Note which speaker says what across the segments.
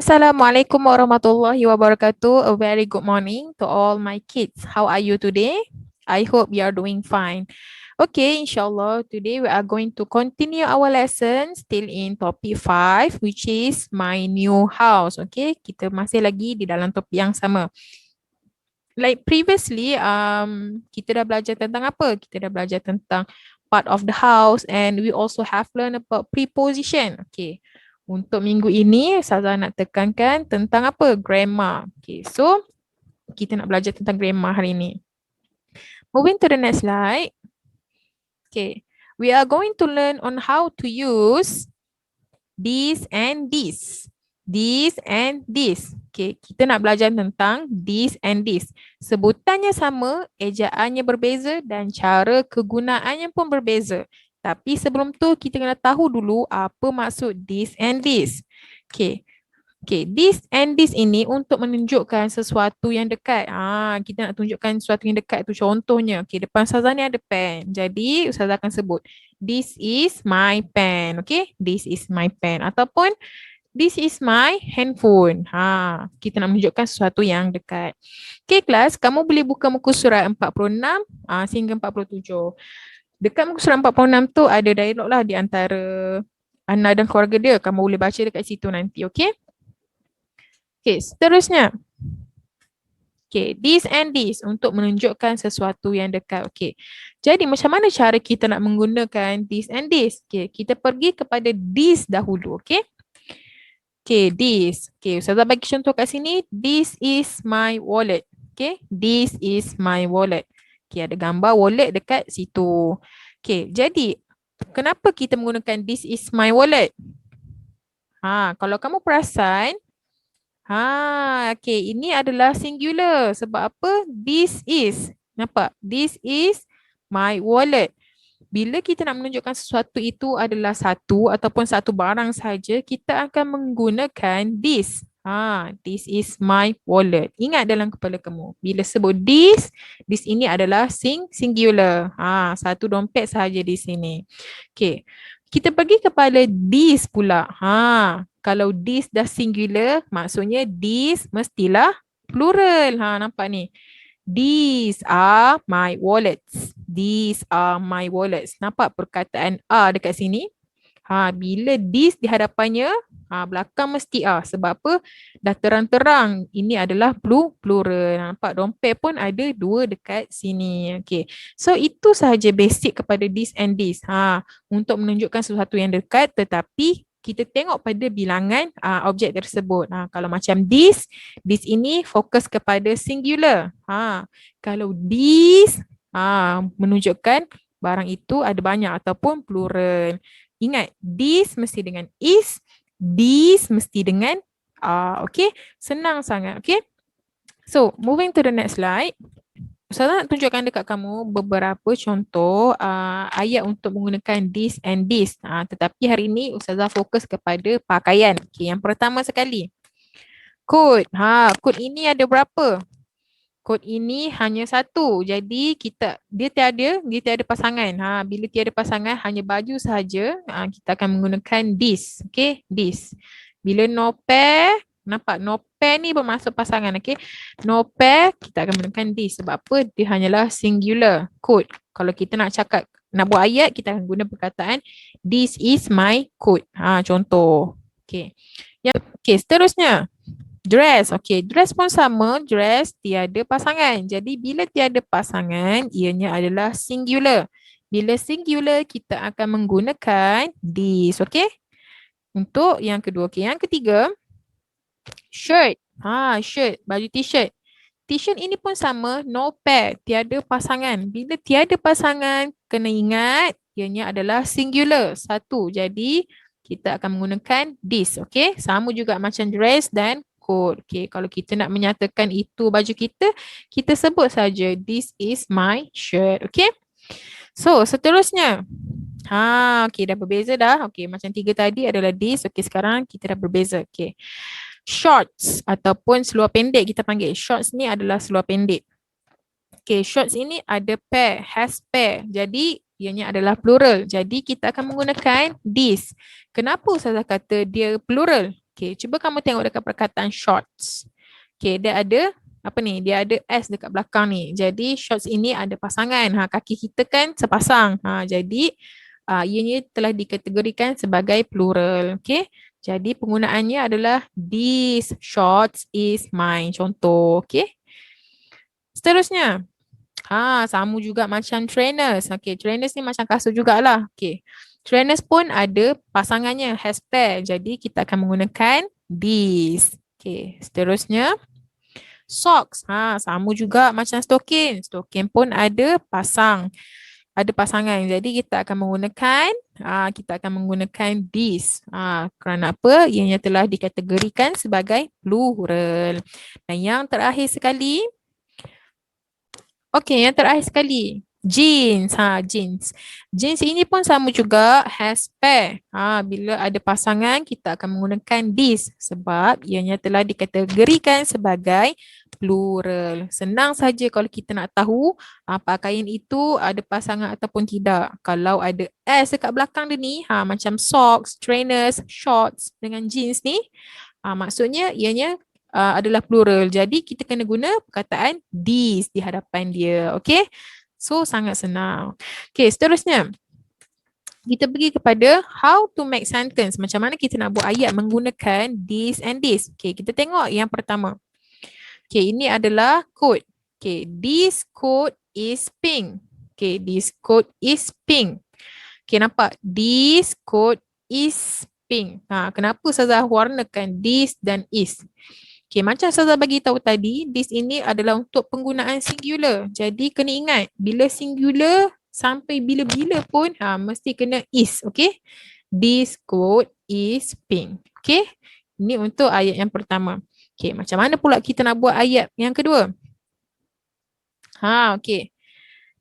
Speaker 1: Assalamualaikum warahmatullahi wabarakatuh. A very good morning to all my kids. How are you today? I hope you are doing fine. Okay, inshallah, today we are going to continue our lesson still in topic 5, which is my new house. Okay, kita masih lagi di dalam topik yang sama. Like previously, kita dah belajar tentang apa? Kita dah belajar tentang part of the house and we also have learned about preposition. Okay. Untuk minggu ini, Ustazah nak tekankan tentang apa? Grammar. Okay, so kita nak belajar tentang grammar hari ini. Moving to the next slide. Okay, we are going to learn on how to use this and this. This and this. Okay, kita nak belajar tentang this and this. Sebutannya sama, ejaannya berbeza dan cara kegunaannya pun berbeza. Tapi sebelum tu kita kena tahu dulu apa maksud this and this. Okay. Okay, this and this ini untuk menunjukkan sesuatu yang dekat. Kita nak tunjukkan sesuatu yang dekat tu. Contohnya, okay, depan Ustazah ni ada pen. Jadi, Ustazah akan sebut, this is my pen. Okay, this is my pen. Ataupun, this is my handphone. Kita nak menunjukkan sesuatu yang dekat. Okay, kelas, kamu boleh buka muka surat 46 sehingga 47. Dekat muka surat 46 tu ada dialog lah di antara Ana dan keluarga dia. Kamu boleh baca dekat situ nanti, okay? Okay, seterusnya. Okay, this and this untuk menunjukkan sesuatu yang dekat. Okay, jadi macam mana cara kita nak menggunakan this and this? Okay, kita pergi kepada this dahulu, okay? Okay, this. Okay, Ustazah bagi contoh kat sini. This is my wallet. Okay, this is my wallet. Okay, ada gambar wallet dekat situ. Okay, jadi kenapa kita menggunakan this is my wallet? Kalau kamu perasan, okay, ini adalah singular. Sebab apa? This is. Nampak? This is my wallet. Bila kita nak menunjukkan sesuatu itu adalah satu ataupun satu barang saja, kita akan menggunakan this. This is my wallet. Ingat dalam kepala kamu. Bila sebut this ini adalah singular. Satu dompet sahaja di sini. Okay. Kita pergi kepada this pula. Kalau this dah singular, maksudnya this mestilah plural. Nampak ni? These are my wallets. These are my wallets. Nampak perkataan are dekat sini? Bila this di hadapannya, belakang mesti are. Sebab apa? Dah terang-terang. Ini adalah plural. Nampak dompet pun ada dua dekat sini. Okay. So itu sahaja basic kepada this and this. Untuk menunjukkan sesuatu yang dekat tetapi kita tengok pada bilangan objek tersebut. Kalau macam this ini fokus kepada singular. Kalau this menunjukkan barang itu ada banyak ataupun plural. Ingat, this mesti dengan is, this mesti dengan okay? Senang sangat, okay? So, moving to the next slide. Saya nak tunjukkan dekat kamu beberapa contoh ayat untuk menggunakan this and this. Tetapi hari ini Ustazah fokus kepada pakaian. Okay, yang pertama sekali. Kod. Kod ini ada berapa? Kod ini hanya satu. Jadi dia tiada pasangan. Bila tiada pasangan hanya baju sahaja, kita akan menggunakan this. Okay, this. Bila no pair, nampak no pair ni bermaksud pasangan, okay? No pair, kita akan menggunakan this. Sebab apa? Dia hanyalah singular coat. Kalau kita nak cakap, nak buat ayat, kita akan guna perkataan this is my coat. Contoh. Okay. Okay, seterusnya. Dress. Okay, dress pun sama. Dress tiada pasangan. Jadi, bila tiada pasangan, ianya adalah singular. Bila singular, kita akan menggunakan this. Okay? Untuk yang kedua. Okay, yang ketiga. Shirt. Shirt. Baju t-shirt. T-shirt ini pun sama. No pair. Tiada pasangan. Bila tiada pasangan, kena ingat ianya adalah singular. Satu. Jadi, kita akan menggunakan this. Okay. Sama juga macam dress dan coat. Okay. Kalau kita nak menyatakan itu baju kita, kita sebut saja this is my shirt. Okay. So, seterusnya. Okay. Dah berbeza dah. Okay. Macam tiga tadi adalah this. Okay. Sekarang kita dah berbeza. Okay. Shorts ataupun seluar pendek kita panggil. Shorts ni adalah seluar pendek. Okay, shorts ini ada pair, has pair. Jadi, ianya adalah plural. Jadi, kita akan menggunakan this. Kenapa Ustazah kata dia plural? Okay, cuba kamu tengok dekat perkataan shorts. Okay, dia ada apa ni? Dia ada S dekat belakang ni. Jadi shorts ini ada pasangan. Kaki kita kan sepasang. Jadi ianya telah dikategorikan sebagai plural. Okay. Jadi penggunaannya adalah this shorts is mine. Contoh. Okay. Seterusnya. Sama juga macam trainers. Okay, trainers ni macam kasut jugalah. Okay. Trainers pun ada pasangannya, has pair. Jadi kita akan menggunakan this. Okay, seterusnya. Socks. Sama juga macam stocking. Stocking pun ada ada pasangan. Jadi kita akan menggunakan this. Kerana apa? Ianya telah dikategorikan sebagai plural. Dan yang terakhir sekali, okey, yang terakhir sekali. Jeans. Jeans. Jeans ini pun sama juga has pair. Bila ada pasangan, kita akan menggunakan this sebab ianya telah dikategorikan sebagai plural. Senang saja kalau kita nak tahu pakaian itu ada pasangan ataupun tidak. Kalau ada S dekat belakang dia ni, macam socks, trainers, shorts dengan jeans ni, maksudnya ianya adalah plural. Jadi kita kena guna perkataan these di hadapan dia. Okay. So sangat senang. Okay, seterusnya. Kita pergi kepada how to make sentence. Macam mana kita nak buat ayat menggunakan this and this. Okay, kita tengok yang pertama. Okay, ini adalah coat. Okay, this coat is pink. Okay, this coat is pink. Okay, nampak? This coat is pink. Kenapa Ustazah warnakan this dan is? Okay, macam Ustazah bagi tahu tadi, this ini adalah untuk penggunaan singular. Jadi kena ingat, bila singular sampai bila-bila pun mesti kena is, okay? This coat is pink. Okay? Ini untuk ayat yang pertama. Okay, macam mana pula kita nak buat ayat yang kedua? Okay.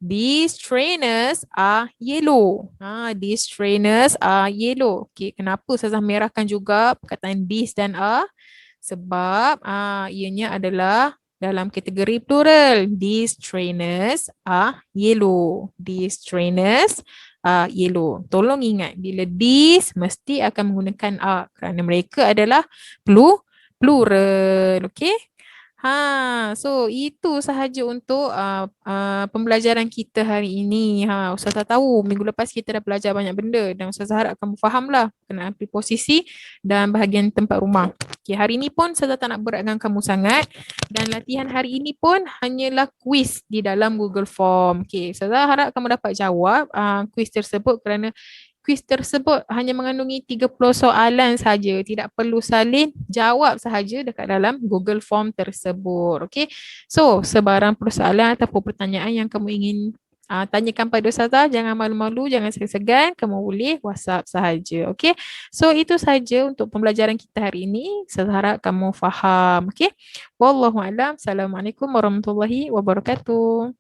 Speaker 1: These trainers are yellow. These trainers are yellow. Okay, kenapa Ustazah merahkan juga perkataan this dan are? Sebab ianya adalah dalam kategori plural. These trainers are yellow. These trainers are yellow. Tolong ingat, bila these mesti akan menggunakan are kerana mereka adalah plural. Okay? So itu sahaja untuk pembelajaran kita hari ini. Ustazah tahu minggu lepas kita dah belajar banyak benda dan Ustazah harap kamu fahamlah kenaan preposisi dan bahagian tempat rumah. Okay, hari ini pun Ustazah tak nak beratkan kamu sangat dan latihan hari ini pun hanyalah kuis di dalam Google Form. Okay, Ustazah harap kamu dapat jawab kuis tersebut kerana kuis tersebut hanya mengandungi 30 soalan saja. Tidak perlu salin, jawab sahaja dekat dalam Google Form tersebut. Okay. So, sebarang persoalan ataupun pertanyaan yang kamu ingin tanyakan pada Ustazah, jangan malu-malu, jangan segan-segan. Kamu boleh WhatsApp sahaja. Okay. So, itu sahaja untuk pembelajaran kita hari ini. Saya harap kamu faham. Okay. Wallahualam. Assalamualaikum warahmatullahi wabarakatuh.